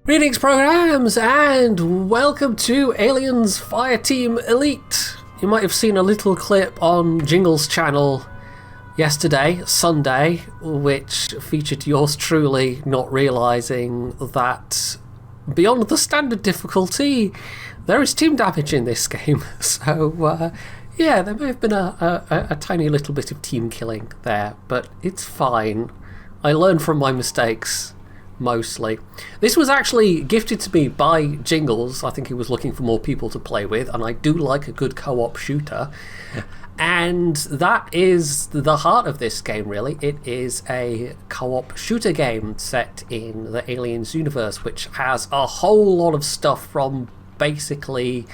Greetings, programs, and welcome to Aliens Fireteam Elite. You might have seen a little clip on Jingle's channel yesterday, Sunday, which featured yours truly not realising that beyond the standard difficulty, there is team damage in this game. So, yeah, there may have been a tiny little bit of team killing there, but it's fine. I learned from my mistakes. Mostly. This was actually gifted to me by Jingles. I think he was looking for more people to play with, and I do like a good co-op shooter. And that is the heart of this game, really. It is a co-op shooter game set in the Aliens universe, which has a whole lot of stuff from basically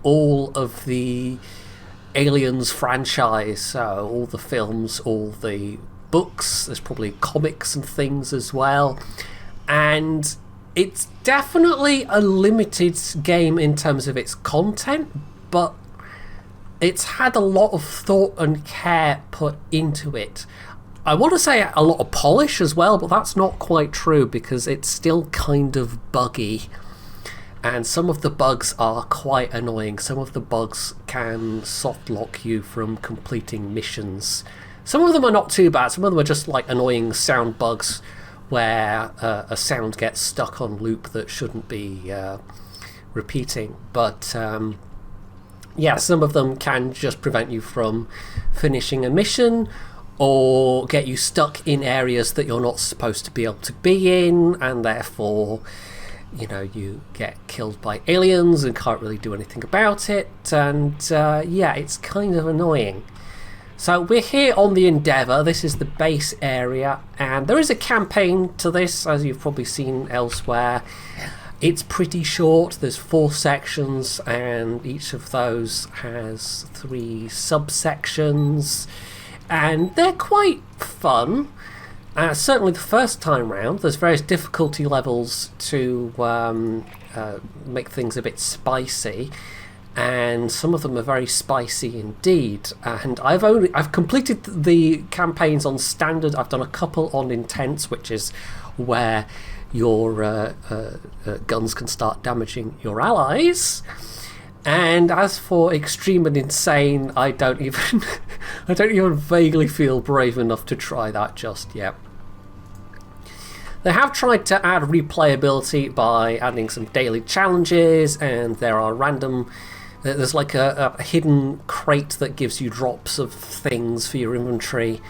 all of the Aliens franchise. So all the films, all the books, there's probably comics and things as well. And it's definitely a limited game in terms of its content, but it's had a lot of thought and care put into it. I want to say a lot of polish as well, but that's not quite true because it's still kind of buggy. And some of the bugs are quite annoying. Some of the bugs can soft lock you from completing missions. Some of them are not too bad. Some of them are just like annoying sound bugs where a sound gets stuck on loop that shouldn't be repeating. But yeah, some of them can just prevent you from finishing a mission or get you stuck in areas that you're not supposed to be able to be in, and therefore, you know, you get killed by aliens and can't really do anything about it. And yeah, it's kind of annoying. So we're here on the Endeavour. This is the base area, and there is a campaign to this, as you've probably seen elsewhere. It's pretty short. There's 4 sections, and each of those has 3 subsections, and they're quite fun. Certainly the first time round. There's various difficulty levels to make things a bit spicy. And some of them are very spicy indeed. And I've completed the campaigns on standard. I've done a couple on intense, which is where your guns can start damaging your allies. And as for extreme and insane, I don't even vaguely feel brave enough to try that just yet. They have tried to add replayability by adding some daily challenges, and there are there's like a hidden crate that gives you drops of things for your inventory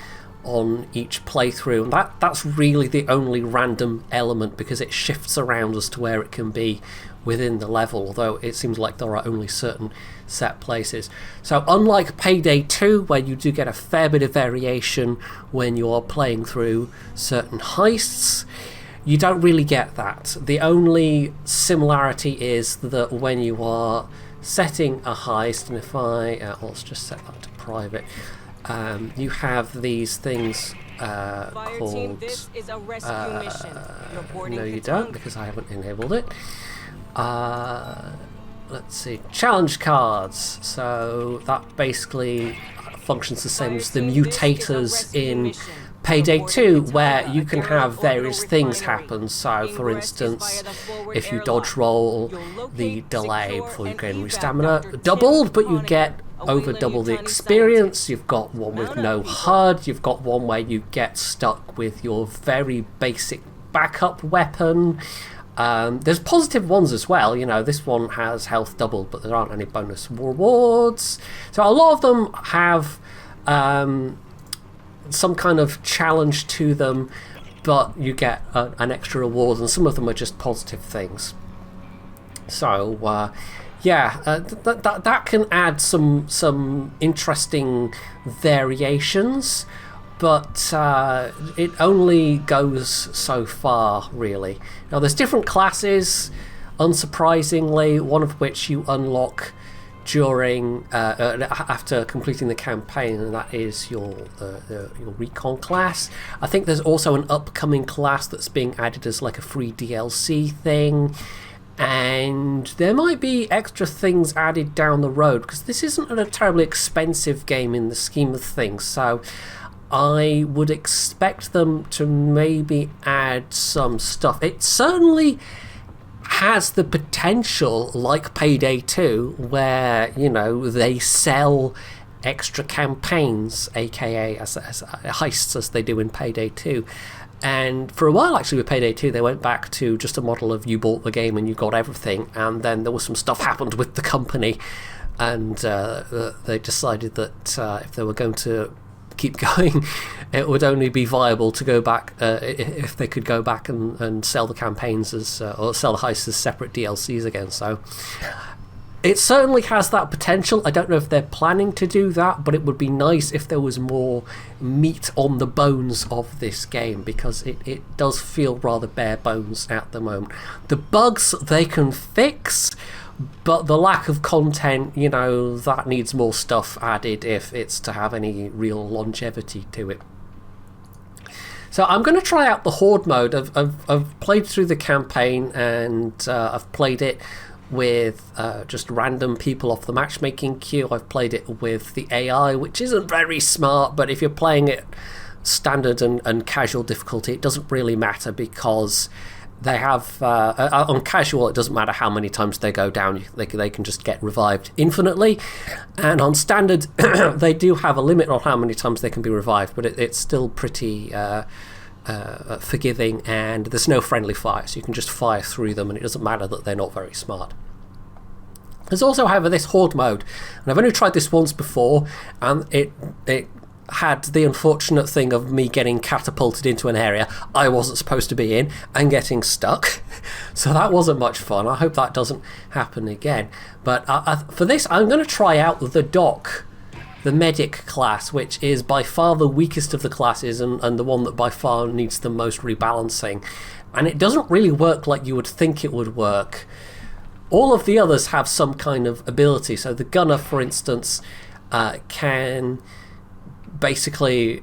on each playthrough, and that's really the only random element because it shifts around as to where it can be within the level, although it seems like there are only certain set places. So unlike Payday 2, where you do get a fair bit of variation when you are playing through certain heists, you don't really get that. The only similarity is that when you are setting a heist, and if let's just set that to private, you have these things called this is a rescue mission. no you don't, because I haven't enabled it. Let's see, challenge cards. So that basically functions the same as the mutators in Payday 2, where you can have various things happen. So for instance, if you dodge roll, the delay before you gain stamina doubled, but you get over double the experience. You've got one with no HUD. You've got one where you get stuck with your very basic backup weapon. There's positive ones as well. You know, this one has health doubled, but there aren't any bonus rewards. So a lot of them have some kind of challenge to them, but you get an extra reward, and some of them are just positive things. So yeah, that can add some interesting variations, but it only goes so far, really. Now there's different classes, unsurprisingly, one of which you unlock during after completing the campaign, and that is your recon class. I think there's also an upcoming class that's being added as like a free DLC thing, and there might be extra things added down the road because this isn't a terribly expensive game in the scheme of things, so I would expect them to maybe add some stuff. It certainly has the potential, like Payday 2, where, you know, they sell extra campaigns, aka as heists, as they do in Payday 2. And for a while, actually, with Payday 2, they went back to just a model of you bought the game and you got everything, and then there was some stuff happened with the company, and they decided that if they were going to keep going, it would only be viable to go back if they could go back and sell the campaigns as or sell the heists as separate DLCs again. So it certainly has that potential. I don't know if they're planning to do that, but it would be nice if there was more meat on the bones of this game, because it does feel rather bare bones at the moment. The bugs they can fix, but the lack of content, you know, that needs more stuff added if it's to have any real longevity to it. So I'm going to try out the Horde mode. I've played through the campaign, and I've played it with just random people off the matchmaking queue. I've played it with the AI, which isn't very smart, but if you're playing it standard and casual difficulty, it doesn't really matter, because they have on casual, it doesn't matter how many times they go down, they can just get revived infinitely, and on standard they do have a limit on how many times they can be revived, but it's still pretty forgiving, and there's no friendly fire, so you can just fire through them, and it doesn't matter that they're not very smart. There's also, however, this Horde mode, and I've only tried this once before, and it had the unfortunate thing of me getting catapulted into an area I wasn't supposed to be in and getting stuck. So that wasn't much fun. I hope that doesn't happen again. But for this, I'm going to try out the Doc, the medic class, which is by far the weakest of the classes, and the one that by far needs the most rebalancing. And it doesn't really work like you would think it would work. All of the others have some kind of ability. So the Gunner, for instance, can basically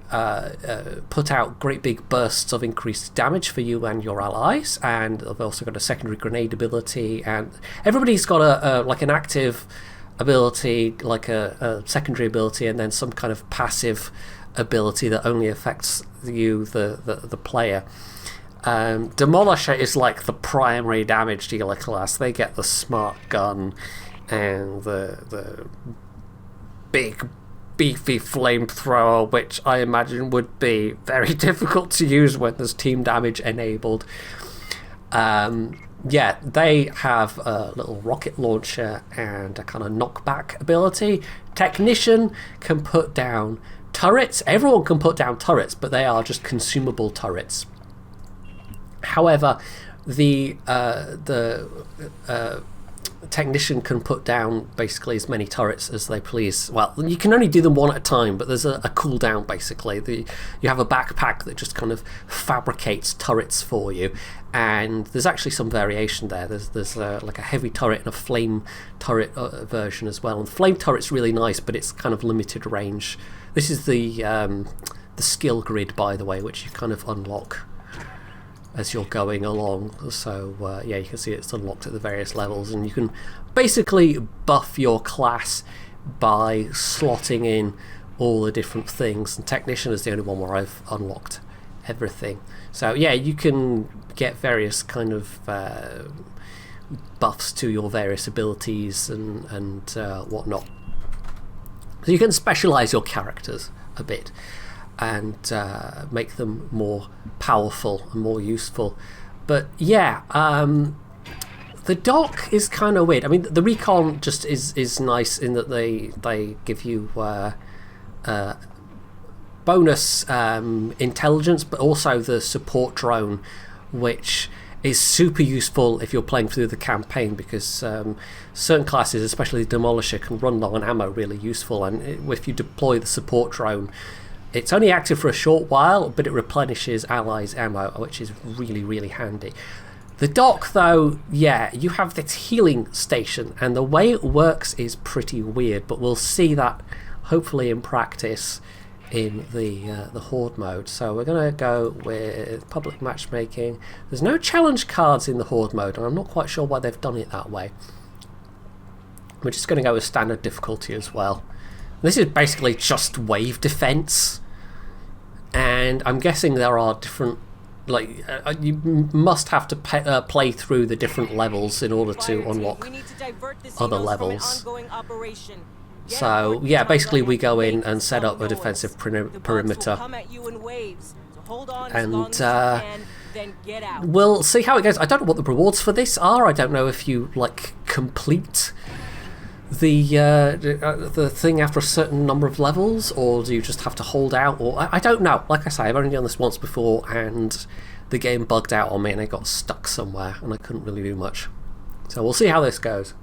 put out great big bursts of increased damage for you and your allies, and they've also got a secondary grenade ability, and everybody's got a like an active ability, like a secondary ability, and then some kind of passive ability that only affects you, the player. Demolisher is like the primary damage dealer class. They get the smart gun and the big beefy flamethrower, which I imagine would be very difficult to use when there's team damage enabled. Yeah, they have a little rocket launcher and a kind of knockback ability. Technician can put down turrets. Everyone can put down turrets, but they are just consumable turrets. However, the Technician can put down basically as many turrets as they please. Well, you can only do them one at a time, but there's a cooldown basically. You have a backpack that just kind of fabricates turrets for you, and there's actually some variation there. There's like a heavy turret and a flame turret version as well. And the flame turret's really nice, but it's kind of limited range. This is the skill grid, by the way, which you kind of unlock as you're going along. So yeah, you can see it's unlocked at the various levels, and you can basically buff your class by slotting in all the different things, and Technician is the only one where I've unlocked everything. So yeah, you can get various kind of buffs to your various abilities and whatnot. So you can specialize your characters a bit and make them more powerful and more useful. But yeah, the doc is kind of weird. I mean, the recon just is nice in that they give you bonus intelligence, but also the support drone, which is super useful if you're playing through the campaign, because certain classes, especially the Demolisher, can run low on ammo really useful, and if you deploy the support drone, it's only active for a short while, but it replenishes allies' ammo, which is really, really handy. The dock, though, yeah, you have this healing station, and the way it works is pretty weird, but we'll see that hopefully in practice in the Horde mode. So we're going to go with public matchmaking. There's no challenge cards in the Horde mode, and I'm not quite sure why they've done it that way. We're just going to go with standard difficulty as well. This is basically just wave defense, and I'm guessing there are different like you must have to play through the different levels in order to unlock other levels. So yeah, basically we go in and set up a defensive perimeter, and we'll see how it goes. I don't know what the rewards for this are. I don't know if you like complete the thing after a certain number of levels, or do you just have to hold out, or I don't know. Like I say, I've only done this once before and the game bugged out on me and I got stuck somewhere and I couldn't really do much. So we'll see how this goes.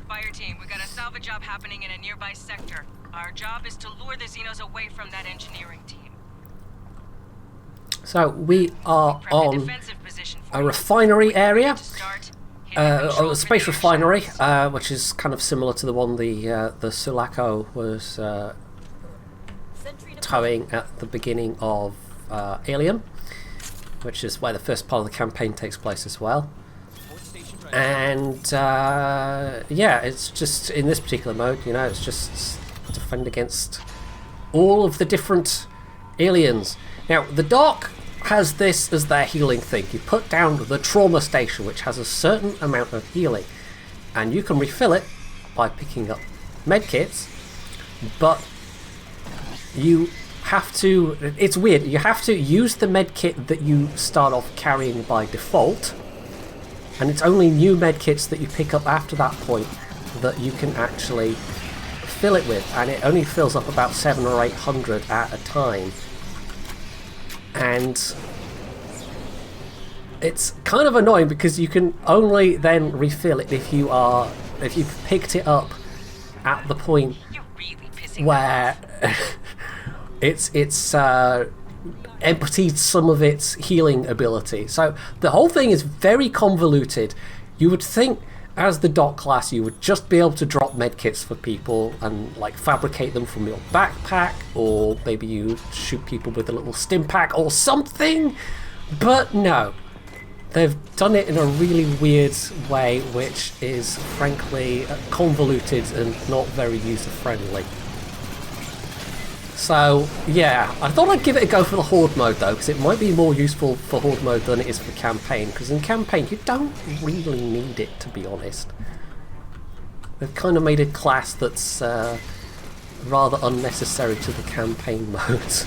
Fireteam, we got a salvage job happening in a nearby sector. Our job is to lure the Xenos away from that engineering team. So we are on a refinery area. A space refinery, which is kind of similar to the one the Sulaco was towing at the beginning of Alien, which is where the first part of the campaign takes place as well. And yeah, it's just in this particular mode, you know, it's just defend against all of the different aliens. Now, the dock has this as their healing thing. You put down the trauma station, which has a certain amount of healing, and you can refill it by picking up medkits, but you have to, it's weird, you have to use the medkit that you start off carrying by default, and it's only new medkits that you pick up after that point that you can actually fill it with, and it only fills up about 700 or 800 at a time. And it's kind of annoying because you can only then refill it if you've picked it up at the point where it's emptied some of its healing ability. So the whole thing is very convoluted. You would think as the dock class you would just be able to drop medkits for people and like fabricate them from your backpack, or maybe you shoot people with a little stim pack or something, but no, they've done it in a really weird way, which is frankly convoluted and not very user friendly. So yeah, I thought I'd give it a go for the Horde mode though, because it might be more useful for Horde mode than it is for campaign, because in campaign you don't really need it, to be honest. They've kind of made a class that's rather unnecessary to the campaign modes.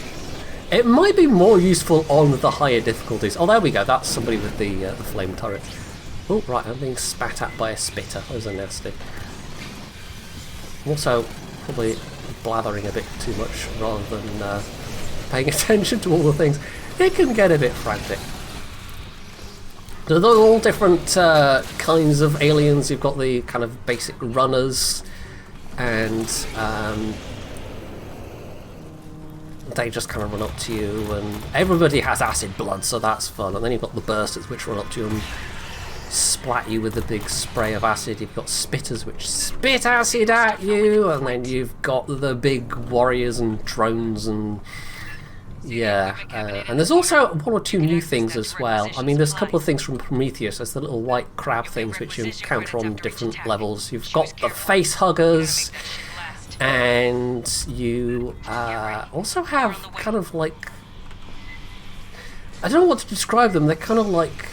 It might be more useful on the higher difficulties. Oh, there we go, that's somebody with the flame turret. Oh right, I'm being spat at by a spitter. Those are nasty. Also, probably blathering a bit too much rather than paying attention to all the things. It can get a bit frantic. So they're all different kinds of aliens. You've got the kind of basic runners, and they just kind of run up to you, and everybody has acid blood, so that's fun. And then you've got the bursters, which run up to you and splat you with a big spray of acid. You've got spitters, which spit acid at you, and then you've got the big warriors and drones, and yeah, and there's also one or two new things as well. I mean, there's a couple of things from Prometheus. There's the little white crab things which you encounter on different levels. You've got the face huggers, and you also have kind of like, I don't know what to describe them. They're kind of like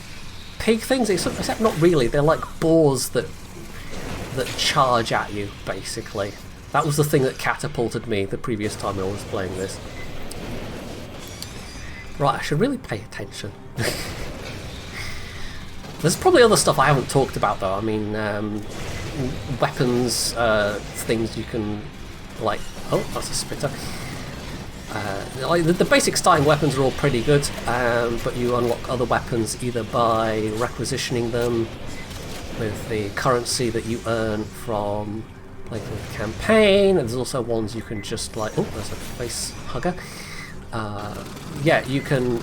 pig things, except not really. They're like boars that charge at you, basically. That was the thing that catapulted me the previous time I was playing this. Right, I should really pay attention. There's probably other stuff I haven't talked about though. I mean, weapons, things you can, like, oh, that's a spitter. Like the basic starting weapons are all pretty good, but you unlock other weapons either by requisitioning them with the currency that you earn from playing through the campaign, and there's also ones you can just like, oh, there's a face hugger. Yeah, you can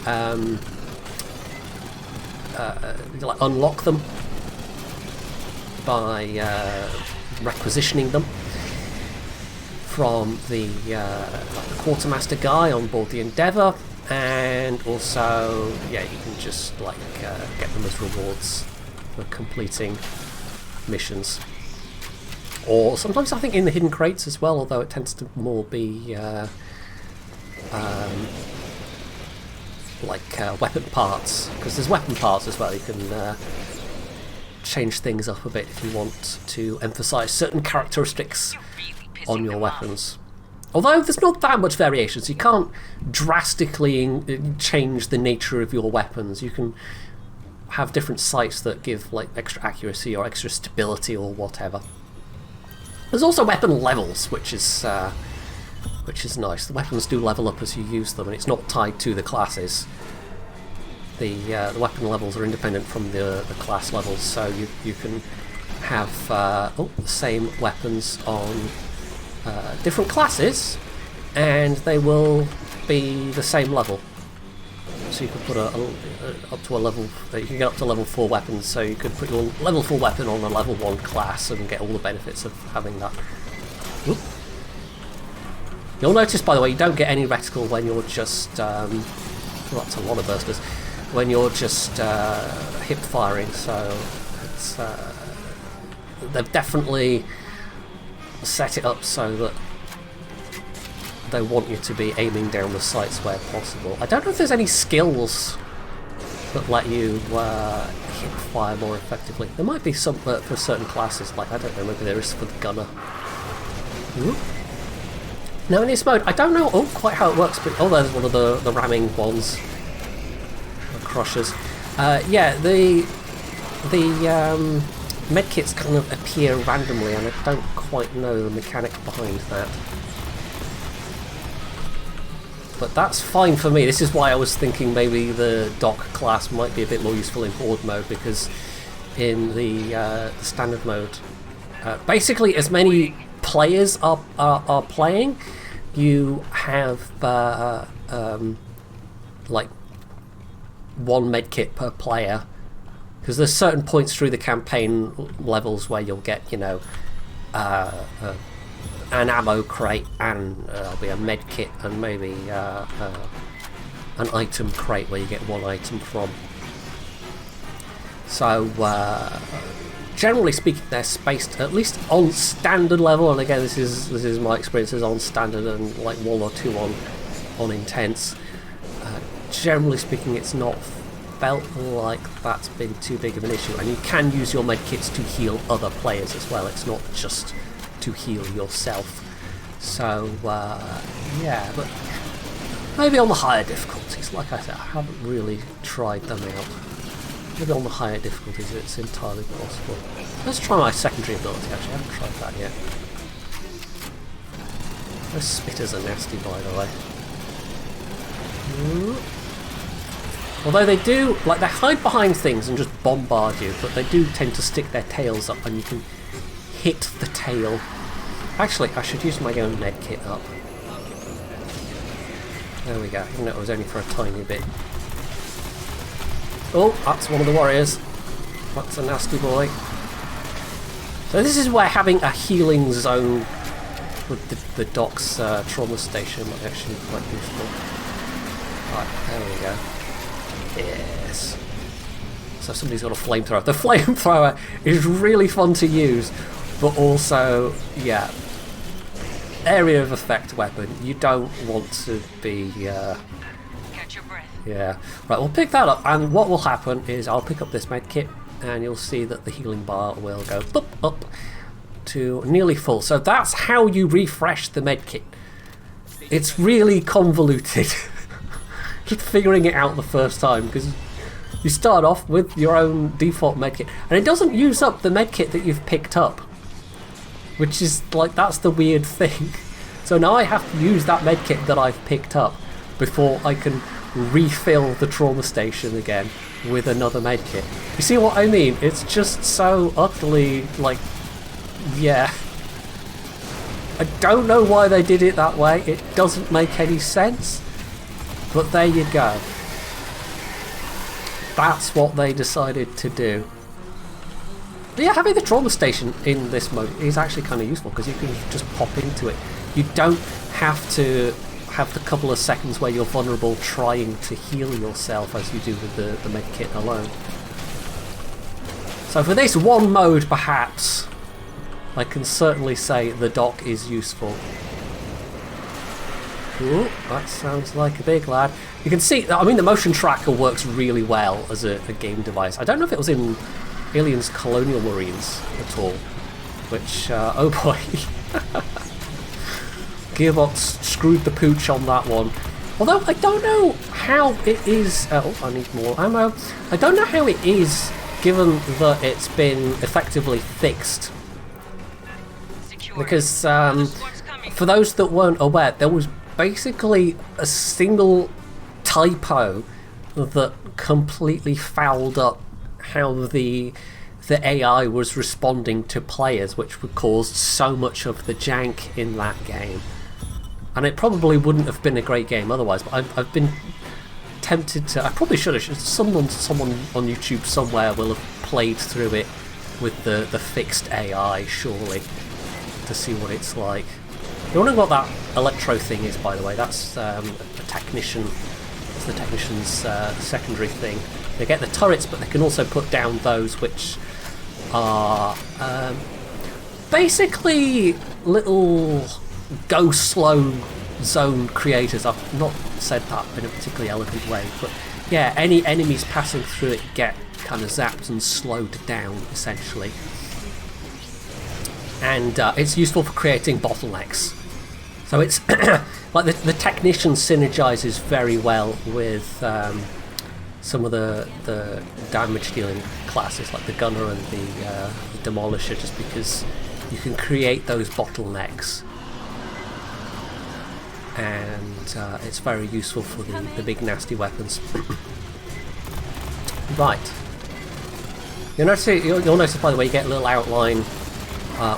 like unlock them by requisitioning them from the quartermaster guy on board the Endeavour, and also, yeah, you can just like get them as rewards for completing missions. Or sometimes I think in the hidden crates as well, although it tends to more be weapon parts, because there's weapon parts as well. You can change things up a bit if you want to emphasise certain characteristics on your weapons. Although there's not that much variation, so you can't drastically change the nature of your weapons. You can have different sights that give like extra accuracy or extra stability or whatever. There's also weapon levels, which is nice. The weapons do level up as you use them, and it's not tied to the classes. The weapon levels are independent from the class levels, so you can have the same weapons on different classes, and they will be the same level. So you could put up to a level. You can get up to level 4 weapons. So you could put your level 4 weapon on a level 1 class and get all the benefits of having that. Oop. You'll notice, by the way, you don't get any reticle when you're just. Well, that's a lot of bursters. When you're just hip firing. So it's they've definitely set it up so that they want you to be aiming down the sights where possible. I don't know if there's any skills that let you hip fire more effectively. There might be some for certain classes, like I don't know, maybe there is for the gunner. Ooh. Now in this mode, I don't know quite how it works, but there's one of the ramming ones, the crushers. Yeah, the medkits kind of appear randomly, and I don't quite know the mechanic behind that. But that's fine for me. This is why I was thinking maybe the doc class might be a bit more useful in Horde mode, because in the standard mode, basically as many players are playing, you have like one medkit per player. Because there's certain points through the campaign levels where you'll get, you know, an ammo crate, and there'll be a med kit, and maybe an item crate where you get one item from. So generally speaking, they're spaced at least on standard level, and again, this is my experiences on standard and like 1 or 2 on intense. Generally speaking, it's not felt like that's been too big of an issue, and you can use your medkits to heal other players as well. It's not just to heal yourself. So yeah, but maybe on the higher difficulties, like I said, I haven't really tried them out. Maybe on the higher difficulties it's entirely possible. Let's try my secondary ability actually, I haven't tried that yet. Those spitters are nasty, by the way. Ooh. Although they do, like, they hide behind things and just bombard you, but they do tend to stick their tails up, and you can hit the tail. Actually, I should use my own medkit up. There we go, even though it was only for a tiny bit. Oh, that's one of the warriors. That's a nasty boy. So this is where having a healing zone with the doc's trauma station might actually be quite useful. Right, there we go. Yes. So somebody's got a flamethrower. The flamethrower is really fun to use, but also, yeah, area of effect weapon. You don't want to be. Catch your breath. Yeah. Right. We'll pick that up, and what will happen is I'll pick up this medkit, and you'll see that the healing bar will go up to nearly full. So that's how you refresh the medkit. It's really convoluted. Just figuring it out the first time, because you start off with your own default medkit, and it doesn't use up the medkit that you've picked up, which is like, that's the weird thing. So now I have to use that medkit that I've picked up before I can refill the trauma station again with another medkit. You see what I mean? It's just so utterly, like, yeah. I don't know why they did it that way. It doesn't make any sense. But there you go. That's what they decided to do. But yeah, having the trauma station in this mode is actually kind of useful, because you can just pop into it. You don't have to have the couple of seconds where you're vulnerable trying to heal yourself as you do with the medkit alone. So for this one mode, perhaps, I can certainly say the dock is useful. Ooh, that sounds like a big lad. You can see, I mean, the motion tracker works really well as a game device. I don't know if it was in Aliens Colonial Marines at all, which, oh boy. Gearbox screwed the pooch on that one. Although I don't know how it is... oh, I need more ammo. I don't know how it is, given that it's been effectively fixed. Because for those that weren't aware, there was basically a single typo that completely fouled up how the AI was responding to players, which caused so much of the jank in that game. And it probably wouldn't have been a great game otherwise, but I've been tempted to... I probably should have. Someone on YouTube somewhere will have played through it with the fixed AI, surely, to see what it's like. You're wondering what that electro thing is, by the way. That's a technician. It's the technician's secondary thing. They get the turrets, but they can also put down those which are basically little go slow zone creators. I've not said that in a particularly elegant way, but yeah, any enemies passing through it get kind of zapped and slowed down, essentially. And it's useful for creating bottlenecks. So it's like the technician synergizes very well with some of the damage dealing classes like the gunner and the demolisher, just because you can create those bottlenecks, and it's very useful for the big nasty weapons. Right. You'll notice, by the way, you get a little outline,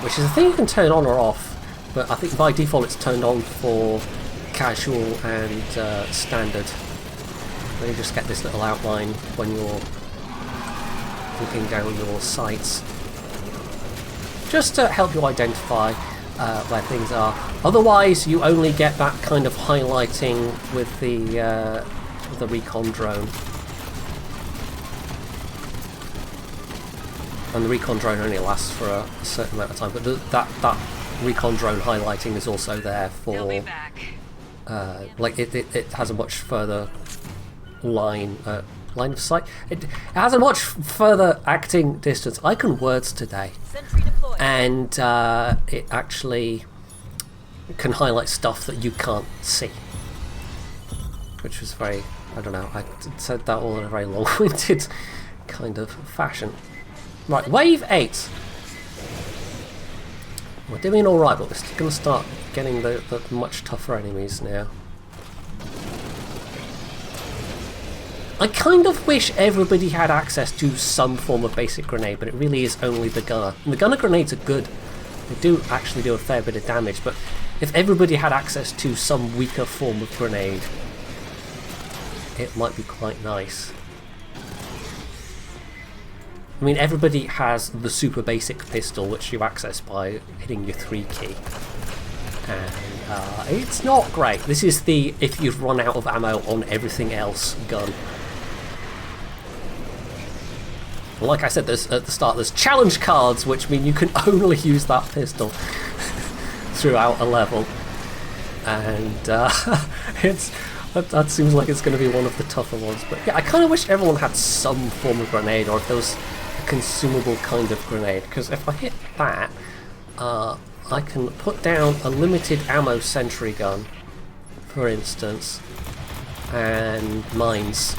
which is a thing you can turn on or off, but I think by default it's turned on for casual and standard. So you just get this little outline when you're looking down your sights, just to help you identify where things are. Otherwise, you only get that kind of highlighting with the recon drone. And the recon drone only lasts for a certain amount of time, but that recon drone highlighting is also there for like it has a much further line of sight. It has a much further acting distance. I can words today, and it actually can highlight stuff that you can't see, which was very, I don't know, I said that all in a very long-winded kind of fashion. Right, wave 8. We're doing alright, but we're still going to start getting the much tougher enemies now. I kind of wish everybody had access to some form of basic grenade, but it really is only the gunner. And the gunner grenades are good. They do actually do a fair bit of damage, but if everybody had access to some weaker form of grenade, it might be quite nice. I mean, everybody has the super basic pistol, which you access by hitting your 3 key. And it's not great. This is the if you've run out of ammo on everything else gun. Like I said at the start, there's challenge cards, which mean you can only use that pistol throughout a level. And that seems like it's going to be one of the tougher ones. But yeah, I kind of wish everyone had some form of grenade, or if there was a consumable kind of grenade. Because if I hit that, I can put down a limited ammo sentry gun, for instance, and mines.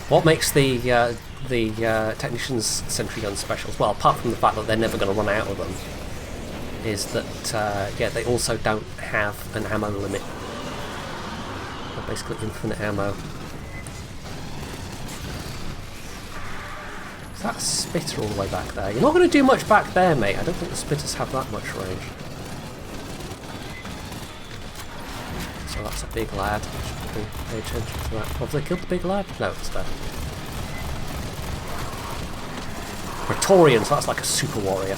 What makes the technician's sentry gun special, well, apart from the fact that they're never going to run out of them, is that yeah, they also don't have an ammo limit. They're basically infinite ammo. Is that a spitter all the way back there? You're not going to do much back there, mate. I don't think the spitters have that much range. So that's a big lad. Pay attention to that. Have they killed the big lad? No, it's dead. Praetorian, so that's like a super warrior.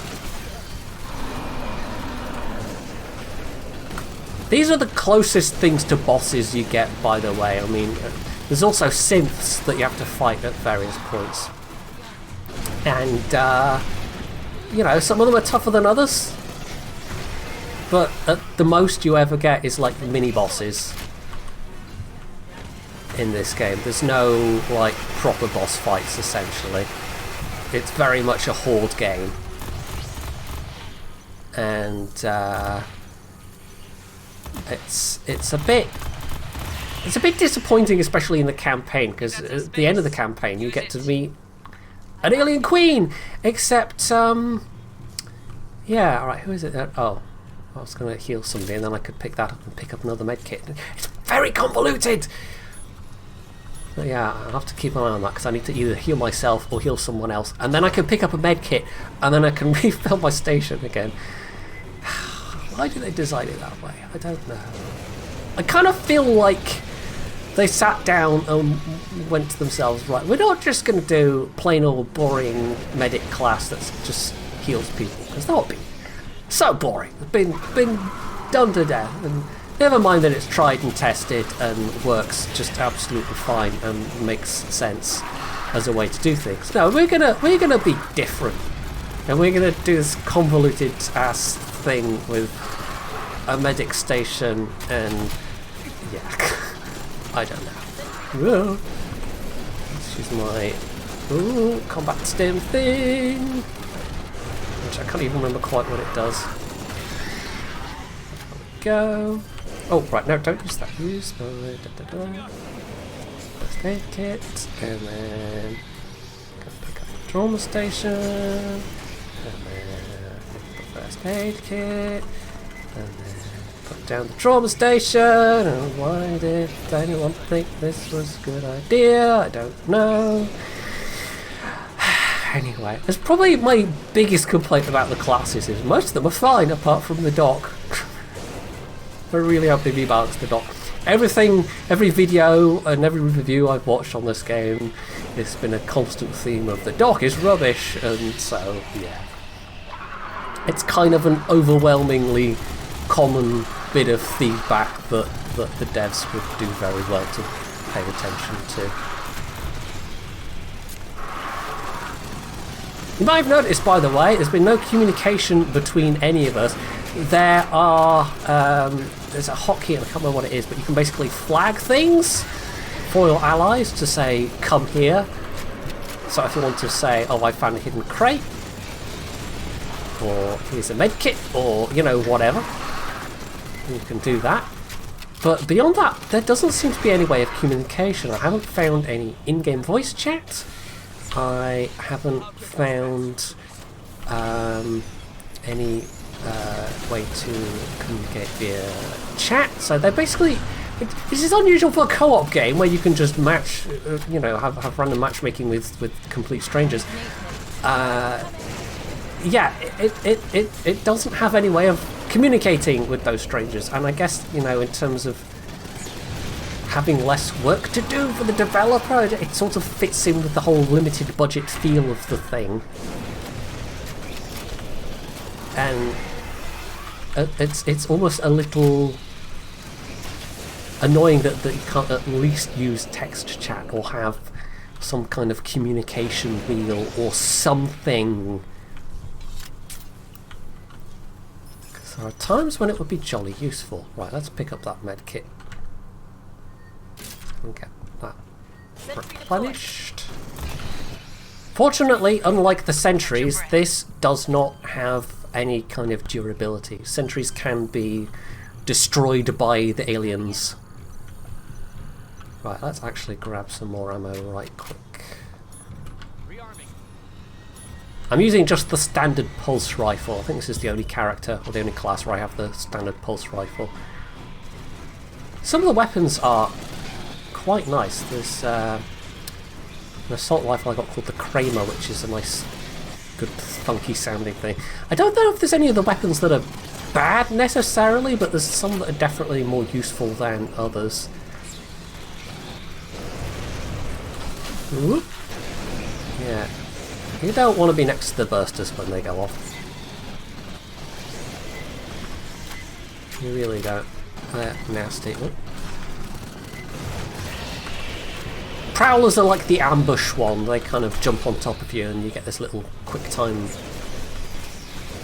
These are the closest things to bosses you get, by the way. I mean, there's also synths that you have to fight at various points. And, you know, some of them are tougher than others. But at the most you ever get is like mini bosses in this game. There's no like proper boss fights essentially. It's very much a horde game. And it's a bit disappointing, especially in the campaign, because at the end of the campaign you get to meet an alien queen. Except yeah, alright, who is it? Oh, I was going to heal somebody and then I could pick that up and pick up another med kit. It's very convoluted! But yeah, I'll have to keep an eye on that because I need to either heal myself or heal someone else, and then I can pick up a med kit and then I can refill my station again. Why do they design it that way? I don't know. I kind of feel like they sat down and went to themselves, right, we're not just going to do plain old boring medic class that just heals people, because that would be so boring. It's been done to death, and never mind that it's tried and tested and works just absolutely fine and makes sense as a way to do things. No, we're gonna be different, and we're gonna do this convoluted ass thing with a medic station and yeah. I don't know. Whoa. Let's use my combat stim thing, which I can't even remember quite what it does. There we go. Oh, right, no, don't use that. Use my first aid kit, and then go pick up the trauma station, and then pick up the first aid kit, and then put down the trauma station. And why did anyone think this was a good idea? I don't know. Anyway, that's probably my biggest complaint about the classes is most of them are fine apart from the dock. I really hope they rebalance the dock. Everything, every video and every review I've watched on this game, it's been a constant theme of the dock is rubbish, and so yeah. It's kind of an overwhelmingly common bit of feedback that the devs would do very well to pay attention to. You might have noticed, by the way, there's been no communication between any of us. There are, there's a hotkey, and I can't remember what it is, but you can basically flag things for your allies to say, come here. So if you want to say, oh, I found a hidden crate, or here's a med kit, or, you know, whatever, you can do that. But beyond that, there doesn't seem to be any way of communication. I haven't found any in-game voice chat. I haven't found any way to communicate via chat. So they're basically, this is unusual for a co-op game where you can just match, you know, have random matchmaking with complete strangers. Yeah, it doesn't have any way of communicating with those strangers, and I guess, you know, in terms of having less work to do for the developer, it sort of fits in with the whole limited budget feel of the thing. And it's almost a little annoying that you can't at least use text chat or have some kind of communication wheel or something. Because there are times when it would be jolly useful. Right, let's pick up that med kit and get that replenished. Fortunately, unlike the sentries, this does not have any kind of durability. Sentries can be destroyed by the aliens. Right, let's actually grab some more ammo right quick. I'm using just the standard pulse rifle. I think this is the only character or the only class where I have the standard pulse rifle. Some of the weapons are quite nice. There's an assault rifle I got called the Kramer, which is a nice, good, funky sounding thing. I don't know if there's any of the weapons that are bad necessarily, but there's some that are definitely more useful than others. Whoop. Yeah. You don't want to be next to the bursters when they go off. You really don't. They're nasty. Whoop. Prowlers are like the ambush one. They kind of jump on top of you and you get this little quick time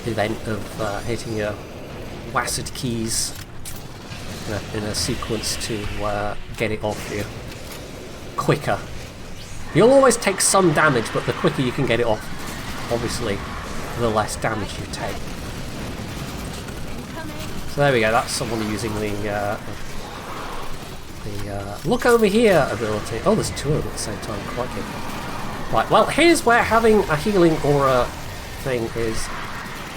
event of hitting you WASD keys in a sequence to get it off you quicker. You'll always take some damage, but the quicker you can get it off, obviously, the less damage you take. So there we go, that's someone using the look over here ability. Oh, there's two of them at the same time, crikey. Right, well, here's where having a healing aura thing is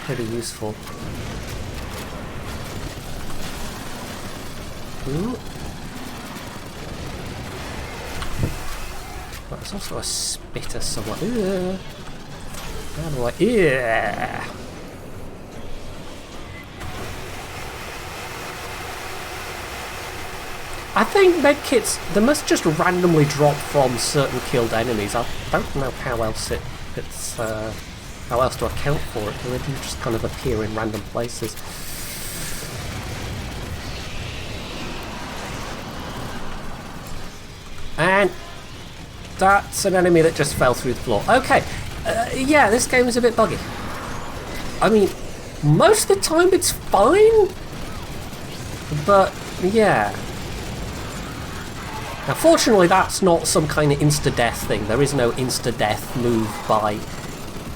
pretty useful. Ooh. Right, there's also a spitter somewhere. Ugh. How do I... Yeah. I think medkits, they must just randomly drop from certain killed enemies. I don't know how else how else to account for it. They do just kind of appear in random places. And that's an enemy that just fell through the floor. Okay, yeah, this game is a bit buggy. I mean, most of the time it's fine, but yeah. Now, fortunately, that's not some kind of insta-death thing. There is no insta-death move by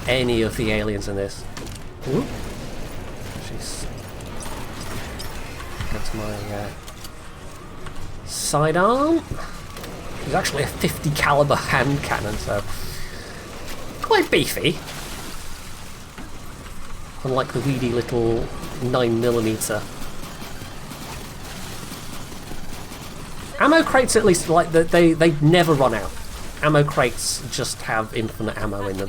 any of the aliens in this. Ooh. Jeez. That's my sidearm. It's actually a 50 caliber hand cannon, so quite beefy. Unlike the weedy little 9mm. Ammo crates, at least, like they never run out. Ammo crates just have infinite ammo in them,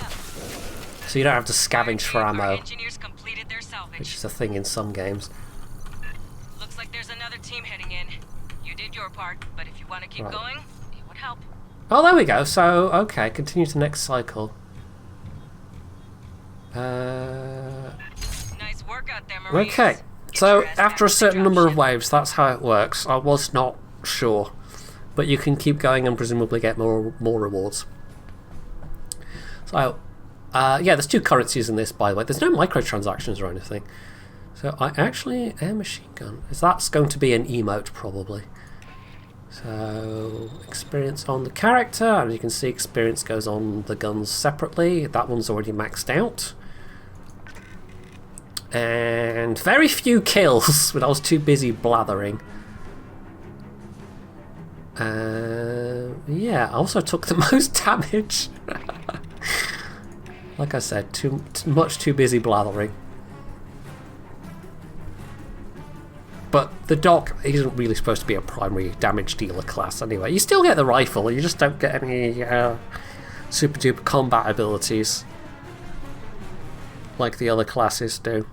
so you don't have to scavenge for ammo, which is a thing in some games. Looks like there's another team heading in. You did your part, but if you want to keep going, it would help. Oh, there we go. So, okay, continue to next cycle. Nice work out there, Marines. Okay, so after a certain number of waves, that's how it works. I was not sure, but you can keep going and presumably get more rewards. So yeah, there's two currencies in this, by the way. There's no microtransactions or anything, so I actually air machine gun, that's going to be an emote probably. So experience on the character, and you can see experience goes on the guns separately. That one's already maxed out, and very few kills when I was too busy blathering. Yeah, I also took the most damage. Like I said, much too busy blathering. But the Doc isn't really supposed to be a primary damage dealer class anyway. You still get the rifle, you just don't get any super duper combat abilities like the other classes do.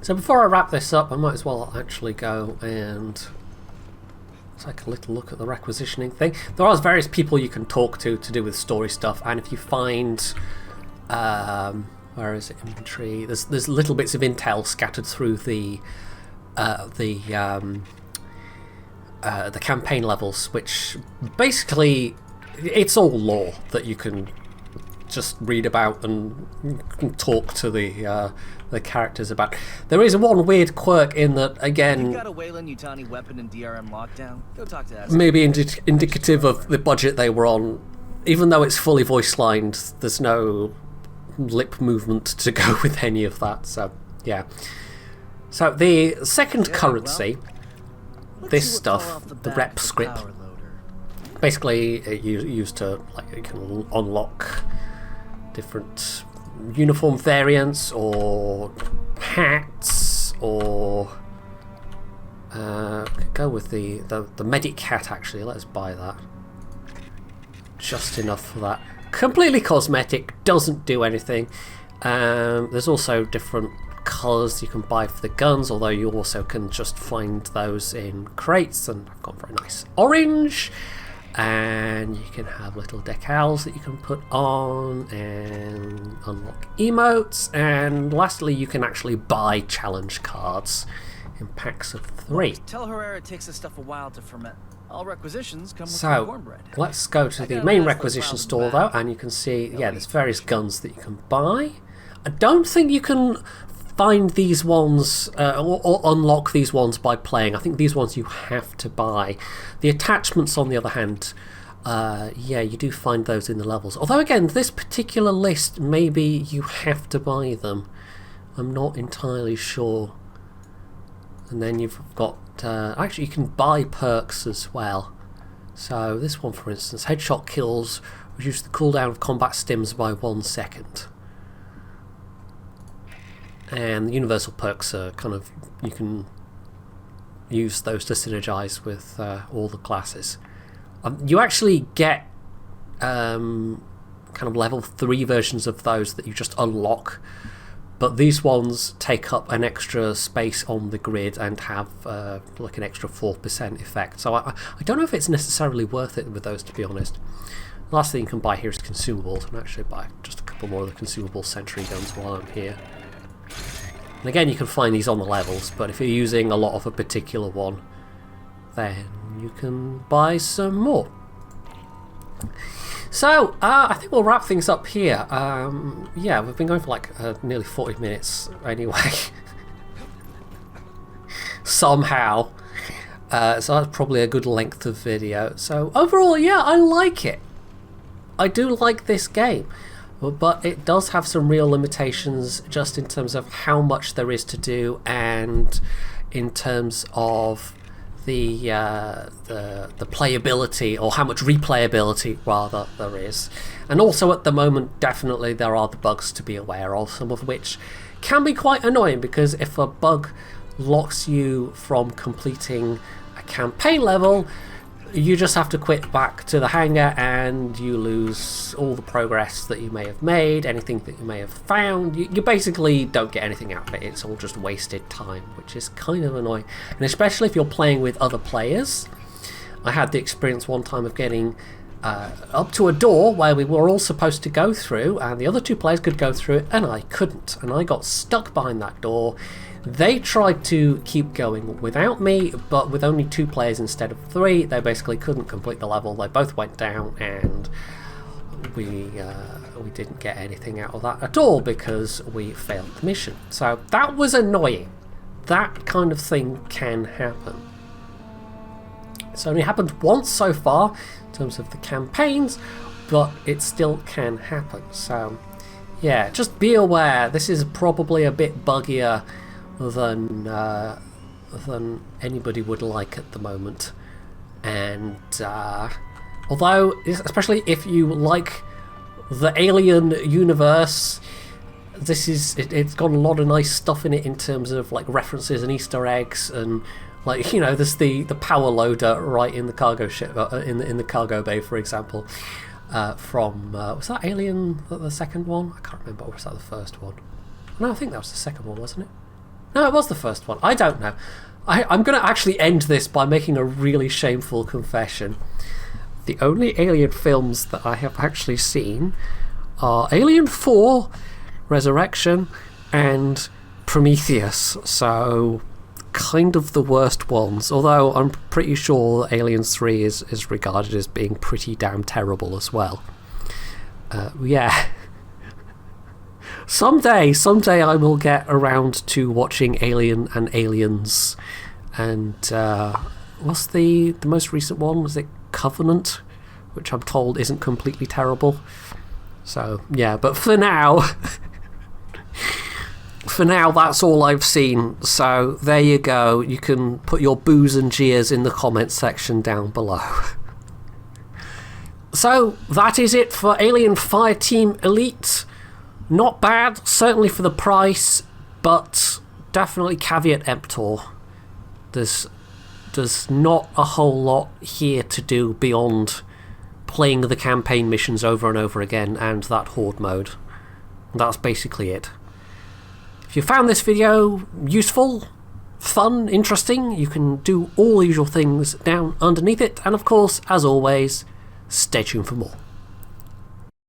So before I wrap this up, I might as well actually go and take a little look at the requisitioning thing. There are various people you can talk to do with story stuff, and if you find, where is it, inventory? There's little bits of intel scattered through the campaign levels, which basically it's all lore that you can just read about and talk to the characters about. There is one weird quirk in that, again, got a Weyland-Yutani weapon in DRM lockdown? Go talk to us. Maybe indicative of the budget they were on. Even though it's fully voice lined, there's no lip movement to go with any of that. So yeah. So the second currency, this stuff, the rep script, basically it used to, like, you can unlock different uniform variants or hats, or go with the medic hat. Actually, let's buy that. Just enough for that. Completely cosmetic, doesn't do anything. There's also different colours you can buy for the guns, although you also can just find those in crates, and I've got very nice orange. And you can have little decals that you can put on and unlock emotes. And lastly, you can actually buy challenge cards in packs of 3. Tell Herrera it takes this stuff a while to ferment. All requisitions come with So cornbread. let's go to the main requisition store though, and you can see, yeah, there's various guns that you can buy. I don't think you can find these ones or unlock these ones by playing. I think these ones you have to buy. The attachments, on the other hand, yeah, you do find those in the levels. Although again, this particular list, maybe you have to buy them. I'm not entirely sure. And then you've got, actually you can buy perks as well. So this one, for instance, headshot kills reduce the cooldown of combat stims by 1 second. And the universal perks are kind of, you can use those to synergize with all the classes. You actually get kind of level 3 versions of those that you just unlock, but these ones take up an extra space on the grid and have like an extra 4% effect. So I don't know if it's necessarily worth it with those, to be honest. The last thing you can buy here is consumables. I'm actually buy just a couple more of the consumable sentry guns while I'm here. And again, you can find these on the levels, but if you're using a lot of a particular one, then you can buy some more. So, I think we'll wrap things up here. Yeah, we've been going for like nearly 40 minutes anyway. Somehow. So that's probably a good length of video. So overall, yeah, I like it. I do like this game. But it does have some real limitations just in terms of how much there is to do, and in terms of the playability, or how much replayability rather there is. And also at the moment, definitely there are the bugs to be aware of, some of which can be quite annoying, because if a bug locks you from completing a campaign level, you just have to quit back to the hangar and you lose all the progress that you may have made, anything that you may have found. You basically don't get anything out of it. It's all just wasted time, which is kind of annoying. And especially if you're playing with other players. I had the experience one time of getting up to a door where we were all supposed to go through, and the other 2 players could go through it and I couldn't, and I got stuck behind that door. They tried to keep going without me, but with only 2 players instead of 3, they basically couldn't complete the level. They both went down, and we didn't get anything out of that at all because we failed the mission. So that was annoying. That kind of thing can happen. It's only happened once so far in terms of the campaigns, but it still can happen. So yeah, just be aware. This is probably a bit buggier than anybody would like at the moment, and although, especially if you like the Alien universe, this is it's got a lot of nice stuff in it in terms of like references and Easter eggs, and like, you know, there's the power loader right in the cargo ship, in the cargo bay, for example, from was that Alien the second one? I can't remember, or was that the first one? No, I think that was the second one, wasn't it? No, it was the first one. I don't know. I'm going to actually end this by making a really shameful confession. The only Alien films that I have actually seen are Alien 4, Resurrection, and Prometheus. So, kind of the worst ones. Although I'm pretty sure Aliens 3 is regarded as being pretty damn terrible as well. Yeah. Someday I will get around to watching Alien and Aliens, and what's the most recent one? Was it Covenant, which I'm told isn't completely terrible. So yeah, but for now, that's all I've seen. So there you go. You can put your boos and jeers in the comments section down below. So that is it for Alien Fireteam Elite. Not bad, certainly for the price, but definitely caveat emptor. There's not a whole lot here to do beyond playing the campaign missions over and over again and that Horde mode. That's basically it. If you found this video useful, fun, interesting, you can do all the usual things down underneath it, and of course, as always, stay tuned for more.